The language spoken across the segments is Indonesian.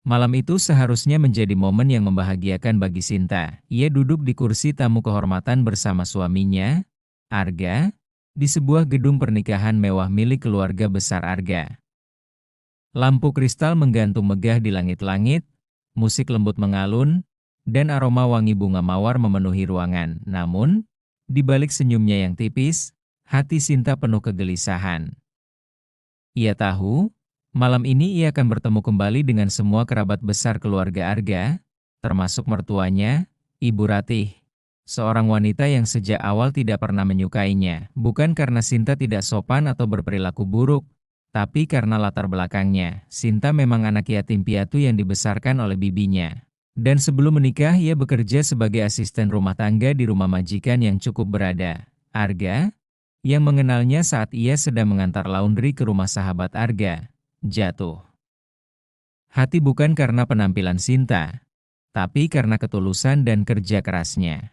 Malam itu seharusnya menjadi momen yang membahagiakan bagi Sinta. Ia duduk di kursi tamu kehormatan bersama suaminya, Arga, di sebuah gedung pernikahan mewah milik keluarga besar Arga. Lampu kristal menggantung megah di langit-langit, musik lembut mengalun, dan aroma wangi bunga mawar memenuhi ruangan. Namun, di balik senyumnya yang tipis, hati Sinta penuh kegelisahan. Ia tahu, malam ini ia akan bertemu kembali dengan semua kerabat besar keluarga Arga, termasuk mertuanya, Ibu Ratih. Seorang wanita yang sejak awal tidak pernah menyukainya, bukan karena Sinta tidak sopan atau berperilaku buruk, tapi karena latar belakangnya. Sinta memang anak yatim piatu yang dibesarkan oleh bibinya. Dan sebelum menikah, ia bekerja sebagai asisten rumah tangga di rumah majikan yang cukup berada. Arga, yang mengenalnya saat ia sedang mengantar laundry ke rumah sahabat Arga, jatuh hati bukan karena penampilan Sinta, tapi karena ketulusan dan kerja kerasnya.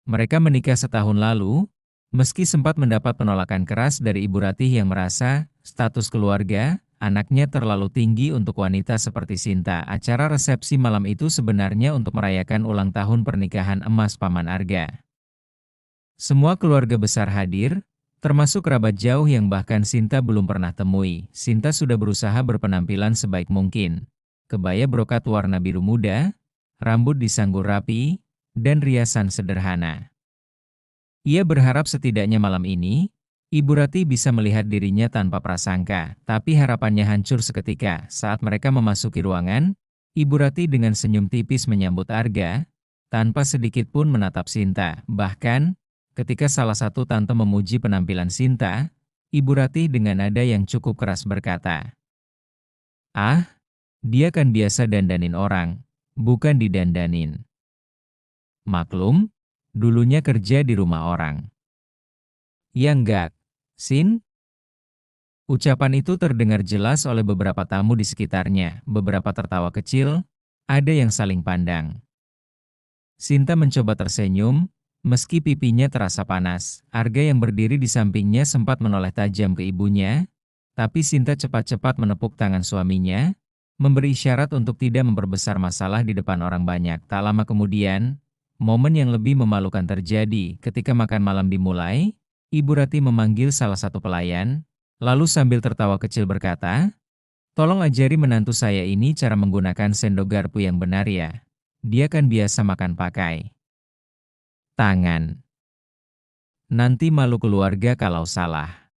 Mereka menikah setahun lalu, meski sempat mendapat penolakan keras dari Ibu Ratih yang merasa status keluarga anaknya terlalu tinggi untuk wanita seperti Sinta. Acara resepsi malam itu sebenarnya untuk merayakan ulang tahun pernikahan emas Paman Arga. Semua keluarga besar hadir, termasuk kerabat jauh yang bahkan Sinta belum pernah temui. Sinta sudah berusaha berpenampilan sebaik mungkin. Kebaya brokat warna biru muda, rambut disanggul rapi, dan riasan sederhana. Ia berharap setidaknya malam ini, Ibu Ratih bisa melihat dirinya tanpa prasangka, tapi harapannya hancur seketika. Saat mereka memasuki ruangan, Ibu Ratih dengan senyum tipis menyambut Arga, tanpa sedikit pun menatap Sinta. Bahkan, ketika salah satu tante memuji penampilan Sinta, Ibu Ratih dengan nada yang cukup keras berkata, "Ah, dia kan biasa dandanin orang, bukan didandanin." Maklum, dulunya kerja di rumah orang. Ya enggak, Sin? Ucapan itu terdengar jelas oleh beberapa tamu di sekitarnya. Beberapa tertawa kecil, ada yang saling pandang. Sinta mencoba tersenyum, meski pipinya terasa panas. Arga yang berdiri di sampingnya sempat menoleh tajam ke ibunya, tapi Sinta cepat-cepat menepuk tangan suaminya, memberi isyarat untuk tidak memperbesar masalah di depan orang banyak. Tak lama kemudian, momen yang lebih memalukan terjadi. Ketika makan malam dimulai, Ibu Ratih memanggil salah satu pelayan, lalu sambil tertawa kecil berkata, "Tolong ajari menantu saya ini cara menggunakan sendok garpu yang benar ya. Dia kan biasa makan pakai tangan. Nanti malu keluarga kalau salah."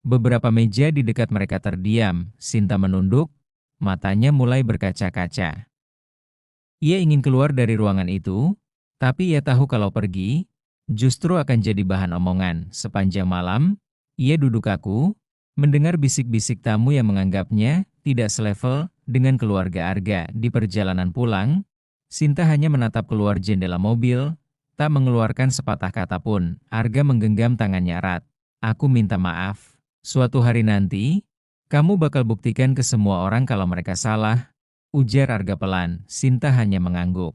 Beberapa meja di dekat mereka terdiam. Sinta menunduk, matanya mulai berkaca-kaca. Ia ingin keluar dari ruangan itu, tapi ia tahu kalau pergi, justru akan jadi bahan omongan. Sepanjang malam, ia duduk kaku, mendengar bisik-bisik tamu yang menganggapnya tidak selevel dengan keluarga Arga. Di perjalanan pulang, Sinta hanya menatap keluar jendela mobil, tak mengeluarkan sepatah kata pun. Arga menggenggam tangannya erat. "Aku minta maaf. Suatu hari nanti, kamu bakal buktikan ke semua orang kalau mereka salah," ujar Arga pelan. Sinta hanya mengangguk.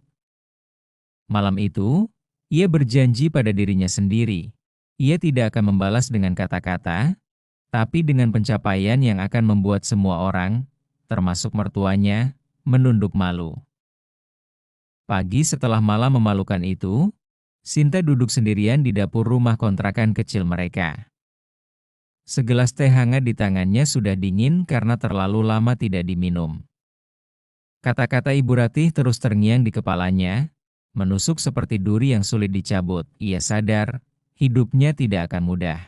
Malam itu, ia berjanji pada dirinya sendiri. Ia tidak akan membalas dengan kata-kata, tapi dengan pencapaian yang akan membuat semua orang, termasuk mertuanya, menunduk malu. Pagi setelah malam memalukan itu, Sinta duduk sendirian di dapur rumah kontrakan kecil mereka. Segelas teh hangat di tangannya sudah dingin karena terlalu lama tidak diminum. Kata-kata Ibu Ratih terus terngiang di kepalanya, menusuk seperti duri yang sulit dicabut. Ia sadar, hidupnya tidak akan mudah.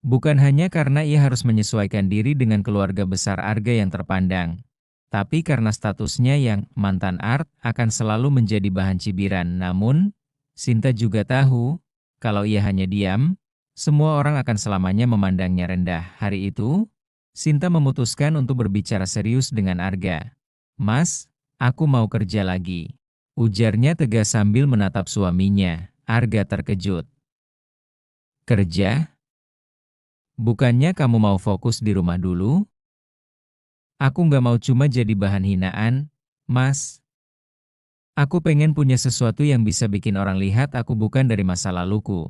Bukan hanya karena ia harus menyesuaikan diri dengan keluarga besar Arga yang terpandang, tapi karena statusnya yang mantan art akan selalu menjadi bahan cibiran. Namun, Sinta juga tahu, kalau ia hanya diam, semua orang akan selamanya memandangnya rendah. Hari itu, Sinta memutuskan untuk berbicara serius dengan Arga. "Mas, aku mau kerja lagi," ujarnya tegas sambil menatap suaminya. Arga terkejut. "Kerja? Bukannya kamu mau fokus di rumah dulu?" "Aku nggak mau cuma jadi bahan hinaan, Mas. Aku pengen punya sesuatu yang bisa bikin orang lihat aku bukan dari masa laluku,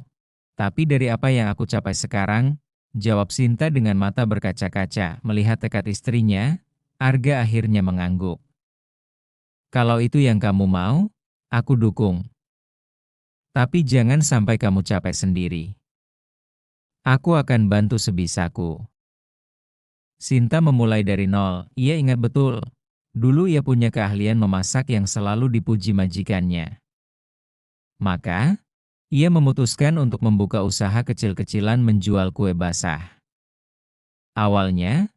tapi dari apa yang aku capai sekarang," jawab Sinta dengan mata berkaca-kaca. Melihat tekad istrinya, Arga akhirnya mengangguk. Kalau itu yang kamu mau, aku dukung. Tapi jangan sampai kamu capek sendiri. Aku akan bantu sebisaku. Sinta memulai dari nol, ia ingat betul. Dulu ia punya keahlian memasak yang selalu dipuji majikannya. Maka, ia memutuskan untuk membuka usaha kecil-kecilan menjual kue basah. Awalnya,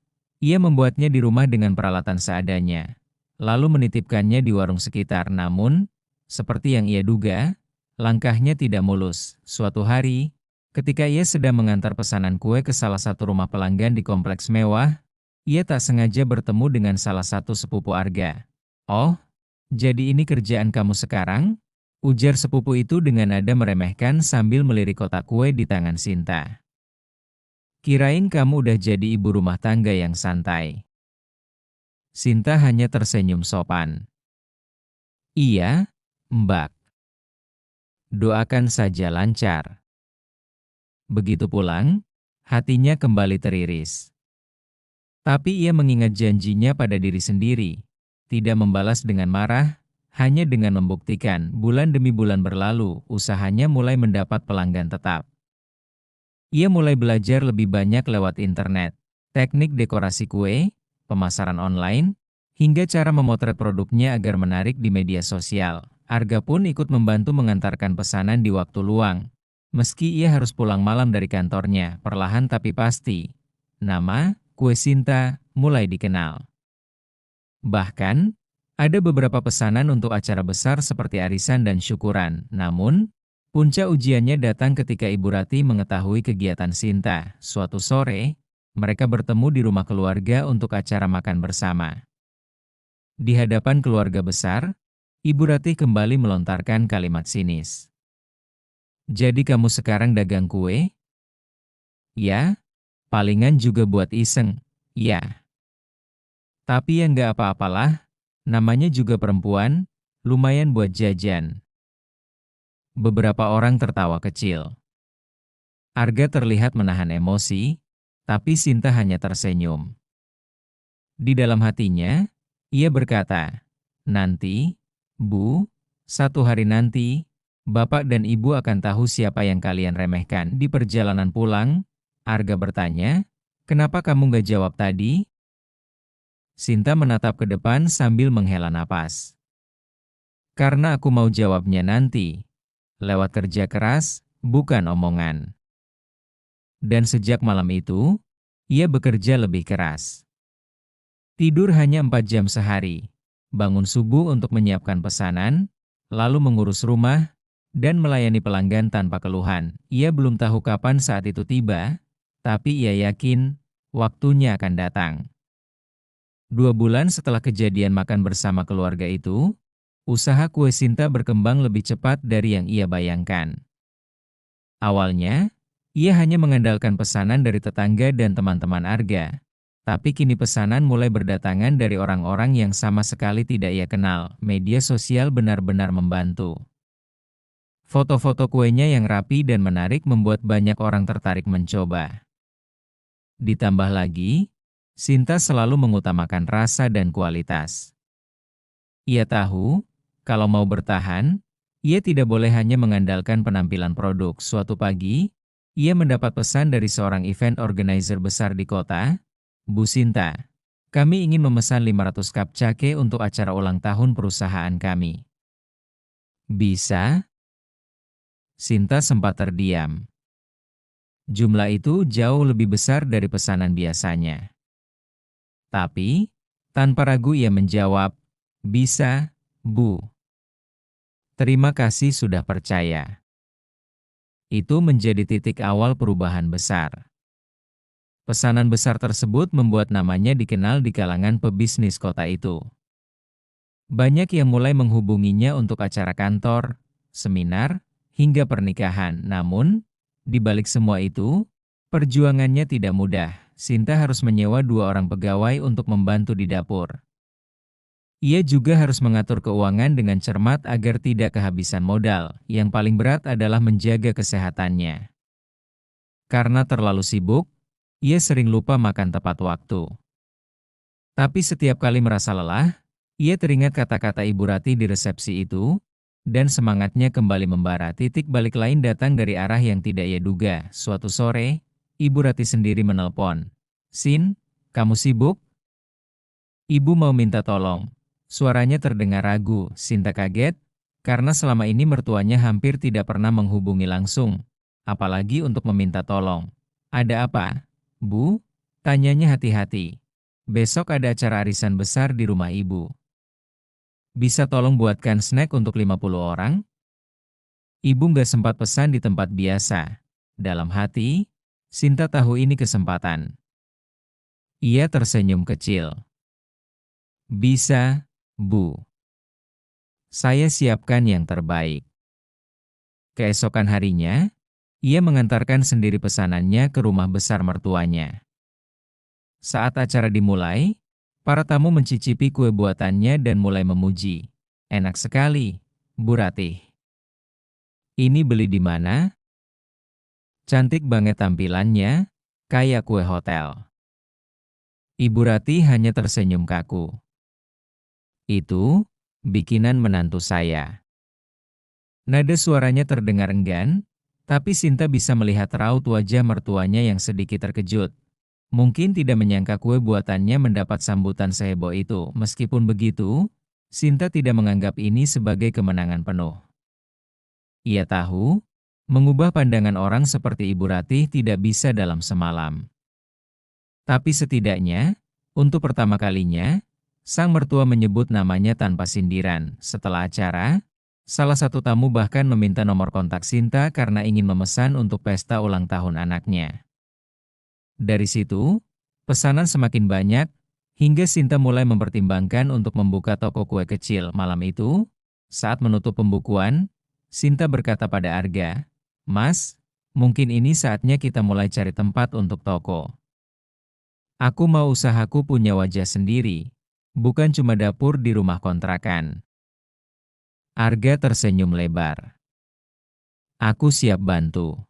ia membuatnya di rumah dengan peralatan seadanya, lalu menitipkannya di warung sekitar. Namun, seperti yang ia duga, langkahnya tidak mulus. Suatu hari, ketika ia sedang mengantar pesanan kue ke salah satu rumah pelanggan di kompleks mewah, ia tak sengaja bertemu dengan salah satu sepupu Arga. "Oh, jadi ini kerjaan kamu sekarang?" Ujar sepupu itu dengan nada meremehkan sambil melirik kotak kue di tangan Sinta. "Kirain kamu udah jadi ibu rumah tangga yang santai." Sinta hanya tersenyum sopan. "Iya, Mbak. Doakan saja lancar." Begitu pulang, hatinya kembali teriris. Tapi ia mengingat janjinya pada diri sendiri, tidak membalas dengan marah, hanya dengan membuktikan. Bulan demi bulan berlalu, usahanya mulai mendapat pelanggan tetap. Ia mulai belajar lebih banyak lewat internet, teknik dekorasi kue, pemasaran online, hingga cara memotret produknya agar menarik di media sosial. Arga pun ikut membantu mengantarkan pesanan di waktu luang. Meski ia harus pulang malam dari kantornya, perlahan tapi pasti, nama Kue Sinta mulai dikenal. Bahkan, ada beberapa pesanan untuk acara besar seperti arisan dan syukuran. Namun, puncak ujiannya datang ketika Ibu Rati mengetahui kegiatan Sinta. Suatu sore, mereka bertemu di rumah keluarga untuk acara makan bersama. Di hadapan keluarga besar, Ibu Rati kembali melontarkan kalimat sinis. "Jadi kamu sekarang dagang kue?" "Ya, palingan juga buat iseng." "Ya. Tapi ya nggak apa-apalah, namanya juga perempuan, lumayan buat jajan." Beberapa orang tertawa kecil. Arga terlihat menahan emosi, tapi Sinta hanya tersenyum. Di dalam hatinya, ia berkata, "Nanti, Bu, satu hari nanti, Bapak dan Ibu akan tahu siapa yang kalian remehkan." Di perjalanan pulang, Arga bertanya, "Kenapa kamu nggak jawab tadi?" Sinta menatap ke depan sambil menghela napas. "Karena aku mau jawabnya nanti, lewat kerja keras, bukan omongan." Dan sejak malam itu, ia bekerja lebih keras. Tidur hanya 4 jam sehari, bangun subuh untuk menyiapkan pesanan, lalu mengurus rumah, dan melayani pelanggan tanpa keluhan. Ia belum tahu kapan saat itu tiba, tapi ia yakin waktunya akan datang. 2 bulan setelah kejadian makan bersama keluarga itu, usaha kue Sinta berkembang lebih cepat dari yang ia bayangkan. Awalnya, ia hanya mengandalkan pesanan dari tetangga dan teman-teman Arga. Tapi kini pesanan mulai berdatangan dari orang-orang yang sama sekali tidak ia kenal. Media sosial benar-benar membantu. Foto-foto kuenya yang rapi dan menarik membuat banyak orang tertarik mencoba. Ditambah lagi, Sinta selalu mengutamakan rasa dan kualitas. Ia tahu, kalau mau bertahan, ia tidak boleh hanya mengandalkan penampilan produk. Suatu pagi, ia mendapat pesan dari seorang event organizer besar di kota. "Bu Sinta, kami ingin memesan 500 cup cake untuk acara ulang tahun perusahaan kami. Bisa?" Sinta sempat terdiam. Jumlah itu jauh lebih besar dari pesanan biasanya. Tapi, tanpa ragu ia menjawab, "Bisa, Bu. Terima kasih sudah percaya." Itu menjadi titik awal perubahan besar. Pesanan besar tersebut membuat namanya dikenal di kalangan pebisnis kota itu. Banyak yang mulai menghubunginya untuk acara kantor, seminar, hingga pernikahan. Namun, di balik semua itu, perjuangannya tidak mudah. Sinta harus menyewa 2 orang pegawai untuk membantu di dapur. Ia juga harus mengatur keuangan dengan cermat agar tidak kehabisan modal. Yang paling berat adalah menjaga kesehatannya. Karena terlalu sibuk, ia sering lupa makan tepat waktu. Tapi setiap kali merasa lelah, ia teringat kata-kata Ibu Ratih di resepsi itu, dan semangatnya kembali membara. Titik balik lain datang dari arah yang tidak ia duga. Suatu sore, Ibu Ratih sendiri menelpon. "Sin, kamu sibuk? Ibu mau minta tolong." Suaranya terdengar ragu. Sinta kaget, karena selama ini mertuanya hampir tidak pernah menghubungi langsung, apalagi untuk meminta tolong. "Ada apa, Bu?" tanyanya hati-hati. "Besok ada acara arisan besar di rumah Ibu. Bisa tolong buatkan snack untuk 50 orang?" Ibu nggak sempat pesan di tempat biasa. Dalam hati, Sinta tahu ini kesempatan. Ia tersenyum kecil. "Bisa, Bu. Saya siapkan yang terbaik." Keesokan harinya, ia mengantarkan sendiri pesanannya ke rumah besar mertuanya. Saat acara dimulai, para tamu mencicipi kue buatannya dan mulai memuji. "Enak sekali, Bu Ratih. Ini beli di mana? Cantik banget tampilannya, kayak kue hotel." Ibu Ratih hanya tersenyum kaku. "Itu bikinan menantu saya." Nada suaranya terdengar enggan, tapi Sinta bisa melihat raut wajah mertuanya yang sedikit terkejut. Mungkin tidak menyangka kue buatannya mendapat sambutan seheboh itu. Meskipun begitu, Sinta tidak menganggap ini sebagai kemenangan penuh. Ia tahu, mengubah pandangan orang seperti Ibu Ratih tidak bisa dalam semalam. Tapi setidaknya, untuk pertama kalinya, sang mertua menyebut namanya tanpa sindiran. Setelah acara, salah satu tamu bahkan meminta nomor kontak Sinta karena ingin memesan untuk pesta ulang tahun anaknya. Dari situ, pesanan semakin banyak, hingga Sinta mulai mempertimbangkan untuk membuka toko kue kecil. Malam itu, saat menutup pembukuan, Sinta berkata pada Arga, "Mas, mungkin ini saatnya kita mulai cari tempat untuk toko. Aku mau usahaku punya wajah sendiri, bukan cuma dapur di rumah kontrakan." Arga tersenyum lebar. "Aku siap bantu.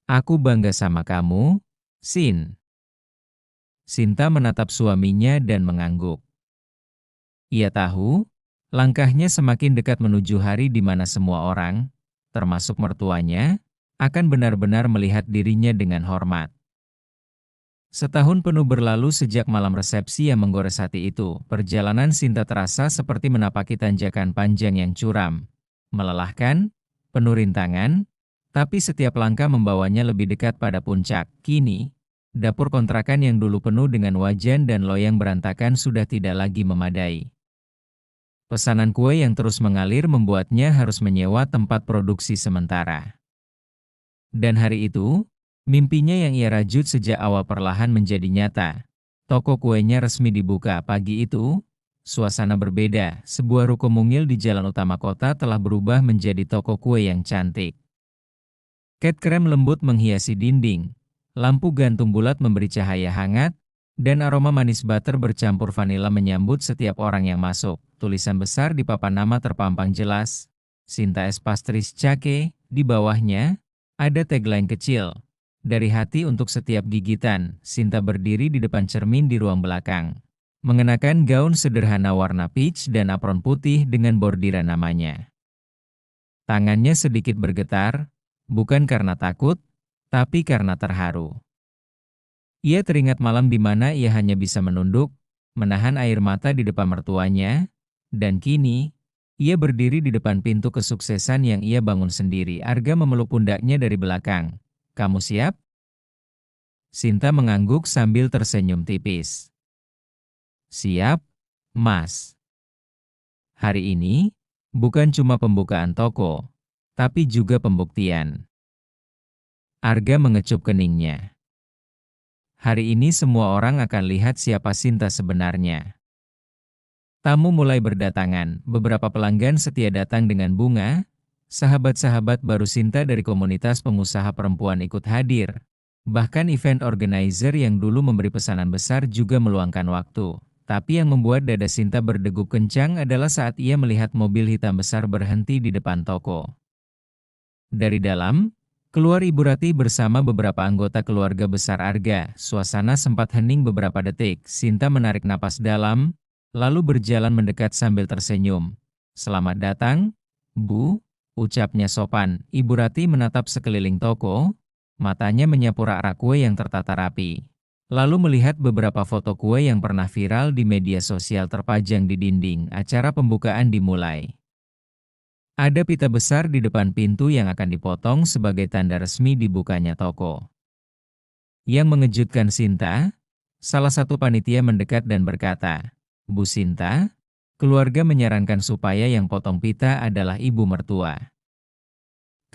Aku bangga sama kamu, Sin." Sinta menatap suaminya dan mengangguk. Ia tahu, langkahnya semakin dekat menuju hari di mana semua orang, termasuk mertuanya, akan benar-benar melihat dirinya dengan hormat. Setahun penuh berlalu sejak malam resepsi yang menggores hati itu. Perjalanan Sinta terasa seperti menapaki tanjakan panjang yang curam, melelahkan, penuh rintangan, tapi setiap langkah membawanya lebih dekat pada puncak. Kini, dapur kontrakan yang dulu penuh dengan wajan dan loyang berantakan sudah tidak lagi memadai. Pesanan kue yang terus mengalir membuatnya harus menyewa tempat produksi sementara. Dan hari itu, mimpinya yang ia rajut sejak awal perlahan menjadi nyata. Toko kuenya resmi dibuka. Pagi itu, suasana berbeda. Sebuah ruko mungil di jalan utama kota telah berubah menjadi toko kue yang cantik. Cat krem lembut menghiasi dinding. Lampu gantung bulat memberi cahaya hangat, dan aroma manis butter bercampur vanila menyambut setiap orang yang masuk. Tulisan besar di papan nama terpampang jelas, Sinta Es Pastries Cake. Di bawahnya, ada tagline kecil, "Dari hati untuk setiap gigitan." Sinta berdiri di depan cermin di ruang belakang, mengenakan gaun sederhana warna peach dan apron putih dengan bordiran namanya. Tangannya sedikit bergetar, bukan karena takut, tapi karena terharu. Ia teringat malam di mana ia hanya bisa menunduk, menahan air mata di depan mertuanya, dan kini, ia berdiri di depan pintu kesuksesan yang ia bangun sendiri. Arga memeluk pundaknya dari belakang. "Kamu siap?" Sinta mengangguk sambil tersenyum tipis. "Siap, Mas. Hari ini, bukan cuma pembukaan toko, tapi juga pembuktian." Arga mengecup keningnya. Hari ini semua orang akan lihat siapa Sinta sebenarnya. Tamu mulai berdatangan, beberapa pelanggan setia datang dengan bunga, sahabat-sahabat baru Sinta dari komunitas pengusaha perempuan ikut hadir. Bahkan event organizer yang dulu memberi pesanan besar juga meluangkan waktu. Tapi yang membuat dada Sinta berdegup kencang adalah saat ia melihat mobil hitam besar berhenti di depan toko. Dari dalam, Keluar Ibu Ratih bersama beberapa anggota keluarga besar Arga. Suasana sempat hening beberapa detik. Sinta menarik napas dalam, lalu berjalan mendekat sambil tersenyum. "Selamat datang, Bu," ucapnya sopan. Ibu Ratih menatap sekeliling toko, matanya menyapu rak-rak kue yang tertata rapi. Lalu melihat beberapa foto kue yang pernah viral di media sosial terpajang di dinding. Acara pembukaan dimulai. Ada pita besar di depan pintu yang akan dipotong sebagai tanda resmi dibukanya toko. Yang mengejutkan Sinta, salah satu panitia mendekat dan berkata, "Bu Sinta, keluarga menyarankan supaya yang potong pita adalah ibu mertua.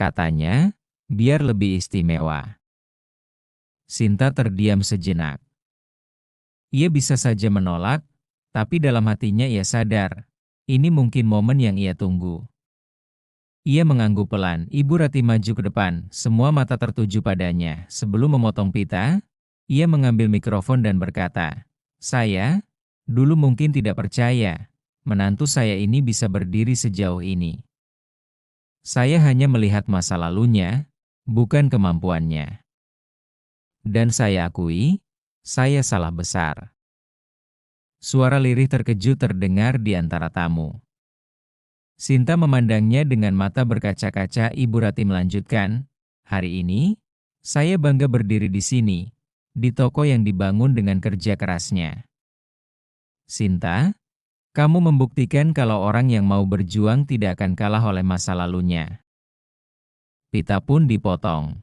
Katanya, biar lebih istimewa." Sinta terdiam sejenak. Ia bisa saja menolak, tapi dalam hatinya ia sadar, ini mungkin momen yang ia tunggu. Ia mengangguk pelan. Ibu Ratih maju ke depan, semua mata tertuju padanya. Sebelum memotong pita, ia mengambil mikrofon dan berkata, "Saya, dulu mungkin tidak percaya, menantu saya ini bisa berdiri sejauh ini. Saya hanya melihat masa lalunya, bukan kemampuannya. Dan saya akui, saya salah besar." Suara lirih terkejut terdengar di antara tamu. Sinta memandangnya dengan mata berkaca-kaca. Ibu Ratih melanjutkan, "Hari ini, saya bangga berdiri di sini, di toko yang dibangun dengan kerja kerasnya. Sinta, kamu membuktikan kalau orang yang mau berjuang tidak akan kalah oleh masa lalunya." Pita pun dipotong.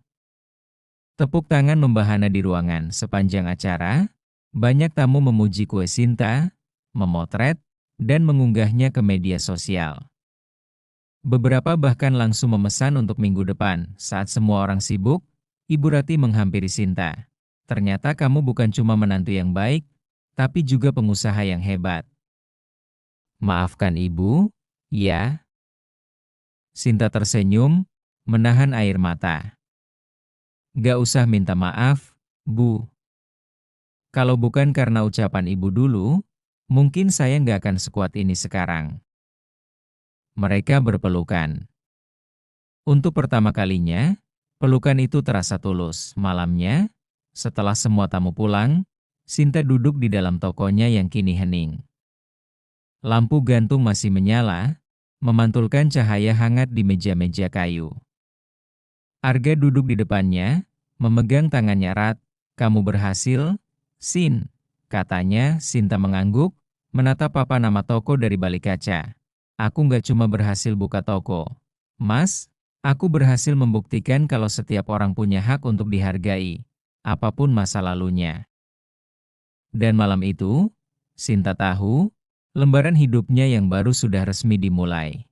Tepuk tangan membahana di ruangan. Sepanjang acara, banyak tamu memuji kue Sinta, memotret, dan mengunggahnya ke media sosial. Beberapa bahkan langsung memesan untuk minggu depan. Saat semua orang sibuk, Ibu Ratih menghampiri Sinta. "Ternyata kamu bukan cuma menantu yang baik, tapi juga pengusaha yang hebat." "Maafkan Ibu, ya." Sinta tersenyum, menahan air mata. "Gak usah minta maaf, Bu. Kalau bukan karena ucapan Ibu dulu, mungkin saya nggak akan sekuat ini sekarang." Mereka berpelukan. Untuk pertama kalinya, pelukan itu terasa tulus. Malamnya, setelah semua tamu pulang, Sinta duduk di dalam tokonya yang kini hening. Lampu gantung masih menyala, memantulkan cahaya hangat di meja-meja kayu. Arga duduk di depannya, memegang tangannya erat. "Kamu berhasil, Sin," katanya. Sinta mengangguk, menatap papan nama toko dari balik kaca. "Aku nggak cuma berhasil buka toko, Mas. Aku berhasil membuktikan kalau setiap orang punya hak untuk dihargai, apapun masa lalunya." Dan malam itu, Sinta tahu, lembaran hidupnya yang baru sudah resmi dimulai.